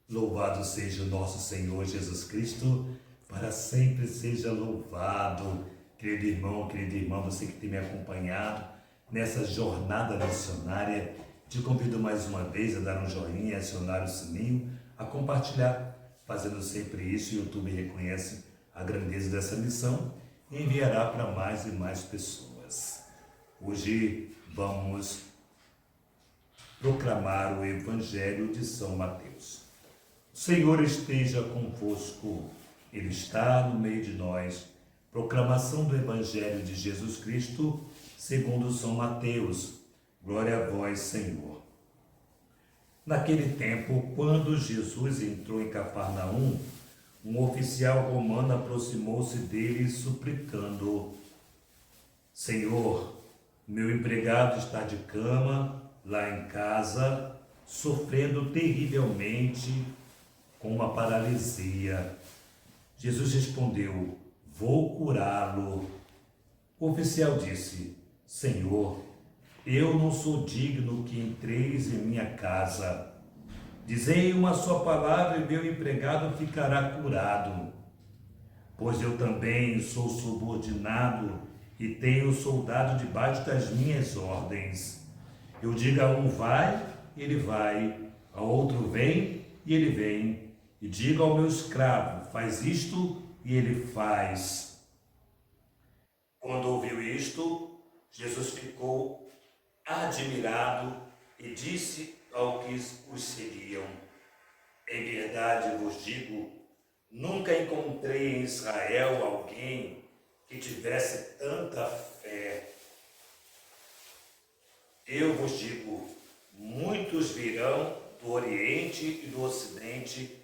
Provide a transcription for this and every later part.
Louvado seja o nosso Senhor Jesus Cristo, para sempre seja louvado. Querido irmão, querida irmã, você que tem me acompanhado nessa jornada missionária, te convido mais uma vez a dar um joinha, acionar o sininho, a compartilhar. Fazendo sempre isso, o YouTube reconhece a grandeza dessa missão e enviará para mais e mais pessoas. Hoje vamos proclamar o Evangelho de São Mateus. O Senhor esteja convosco, Ele está no meio de nós. Proclamação do Evangelho de Jesus Cristo, segundo São Mateus. Glória a vós, Senhor. Naquele tempo, quando Jesus entrou em Cafarnaum, um oficial romano aproximou-se dele suplicando: Senhor, meu empregado está de cama lá em casa, sofrendo terrivelmente com uma paralisia. Jesus respondeu: vou curá-lo. O oficial disse: Senhor, eu não sou digno que entreis em minha casa. Dizei uma só palavra e meu empregado ficará curado. Pois eu também sou subordinado e tenho soldado debaixo das minhas ordens. Eu digo a um vai, ele vai, a outro vem, e ele vem. E digo ao meu escravo, faz isto, e ele faz. Quando ouviu isto, Jesus ficou admirado e disse ao que os seguiam: em verdade vos digo, nunca encontrei em Israel alguém que tivesse tanta fé. Eu vos digo, muitos virão do Oriente e do Ocidente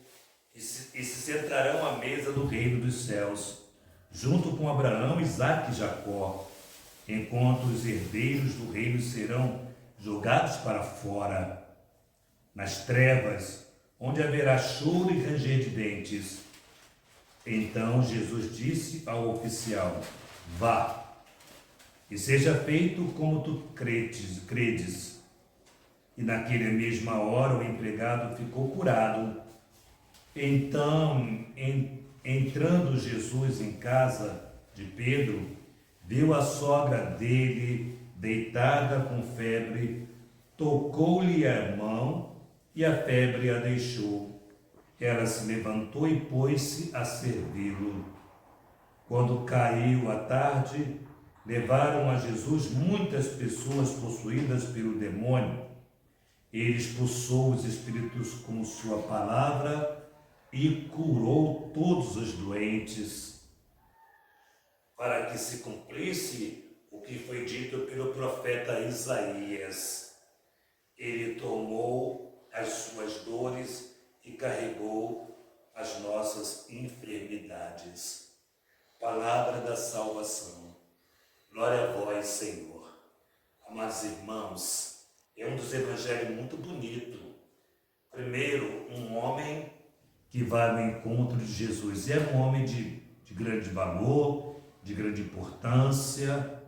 e se sentarão à mesa do reino dos céus, junto com Abraão, Isaque e Jacó, enquanto os herdeiros do reino serão jogados para fora, nas trevas, onde haverá choro e ranger de dentes. Então Jesus disse ao oficial: vá, e seja feito como tu credes. E naquela mesma hora o empregado ficou curado. Então, entrando Jesus em casa de Pedro, viu a sogra dele deitada com febre, tocou-lhe a mão e a febre a deixou. Ela se levantou e pôs-se a servi-lo. Quando caiu a tarde, levaram a Jesus muitas pessoas possuídas pelo demônio. Ele expulsou os espíritos com sua palavra e curou todos os doentes, para que se cumprisse o que foi dito pelo profeta Isaías. Ele tomou as suas dores e carregou as nossas enfermidades. Palavra da salvação. Glória a vós, Senhor. Amados irmãos, é um dos evangelhos muito bonito. Primeiro, um homem que vai ao encontro de Jesus. E era um homem de grande valor, de grande importância.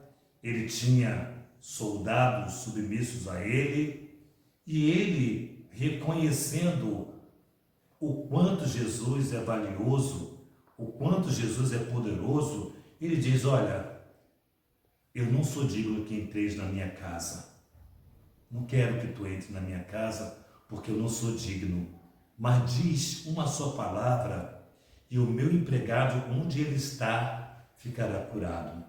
Ele tinha soldados submissos a ele. E ele, reconhecendo o quanto Jesus é valioso, o quanto Jesus é poderoso, ele diz: olha, eu não sou digno que entreis na minha casa. Não quero que tu entres na minha casa, porque eu não sou digno. Mas diz uma só palavra e o meu empregado, onde ele está, ficará curado.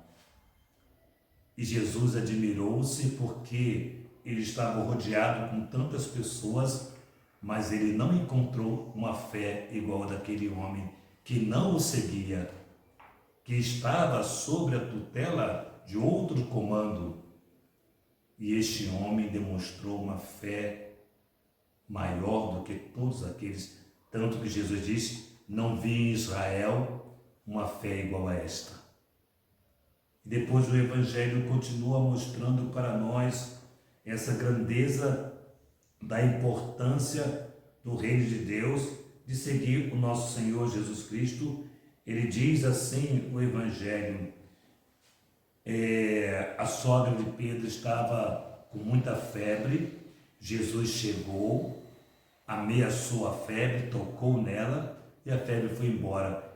E Jesus admirou-se porque ele estava rodeado com tantas pessoas, mas ele não encontrou uma fé igual a daquele homem que não o seguia, que estava sob a tutela de outro comando. E este homem demonstrou uma fé maior do que todos aqueles, tanto que Jesus disse: não vi em Israel uma fé igual a esta. E depois o Evangelho continua mostrando para nós essa grandeza da importância do reino de Deus, de seguir o nosso Senhor Jesus Cristo. Ele diz assim o Evangelho: a sogra de Pedro estava com muita febre. Jesus chegou, ameaçou a febre, tocou nela e a febre foi embora.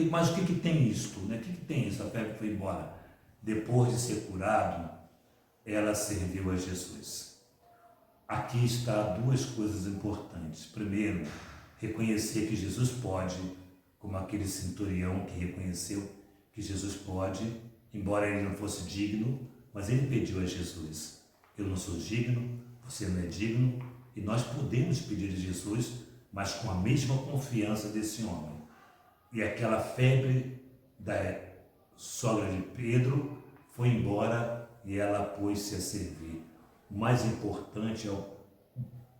Mas o que tem isto? Né? O que tem isso? A febre foi embora. Depois de ser curado, ela serviu a Jesus. Aqui está duas coisas importantes. Primeiro, reconhecer que Jesus pode, como aquele centurião que reconheceu que Jesus pode, embora ele não fosse digno, mas ele pediu a Jesus: eu não sou digno, você não é digno, e nós podemos pedir a Jesus, mas com a mesma confiança desse homem. E aquela febre da sogra de Pedro foi embora e ela pôs-se a servir. O mais importante é o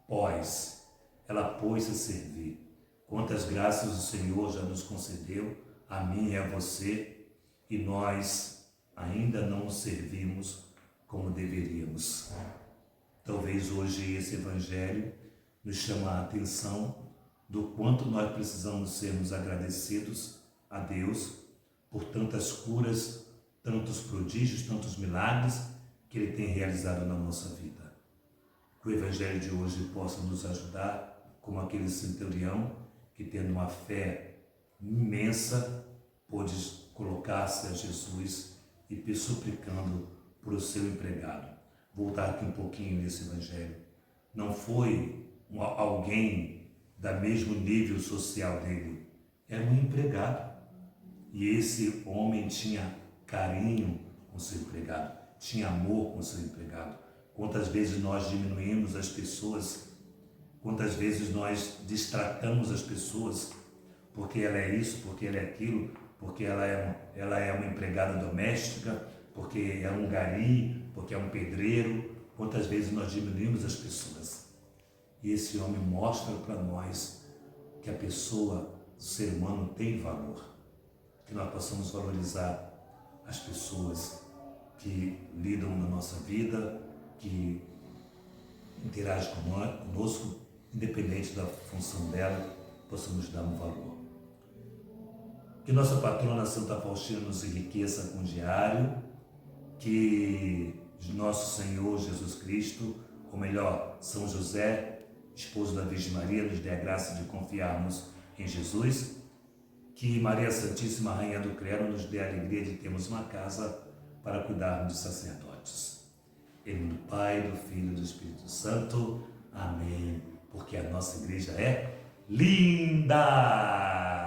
pós. Ela pôs-se a servir. Quantas graças o Senhor já nos concedeu, a mim e a você, e nós ainda não o servimos como deveríamos. Talvez hoje esse Evangelho nos chame a atenção do quanto nós precisamos sermos agradecidos a Deus por tantas curas, tantos prodígios, tantos milagres que Ele tem realizado na nossa vida. Que o Evangelho de hoje possa nos ajudar, como aquele centurião que, tendo uma fé imensa, pôde colocar-se a Jesus e suplicando por o seu empregado. Voltar aqui um pouquinho nesse Evangelho. Não foi alguém da mesmo nível social dele, era um empregado. E esse homem tinha carinho com seu empregado, tinha amor com seu empregado. Quantas vezes nós diminuímos as pessoas, quantas vezes nós destratamos as pessoas, porque ela é isso, porque ela é aquilo, porque ela é uma empregada doméstica, porque é um gari, porque é um pedreiro. Quantas vezes nós diminuímos as pessoas. E esse homem mostra para nós que a pessoa, o ser humano, tem valor. Que nós possamos valorizar as pessoas que lidam na nossa vida, que interagem conosco, independente da função dela, possamos dar um valor. Que nossa patrona Santa Faustina nos enriqueça com o diário, que nosso Senhor Jesus Cristo, ou melhor, São José, esposo da Virgem Maria, nos dê a graça de confiarmos em Jesus, que Maria Santíssima, Rainha do Clero, nos dê a alegria de termos uma casa para cuidarmos de sacerdotes. Em nome do Pai, do Filho e do Espírito Santo. Amém. Porque a nossa igreja é linda!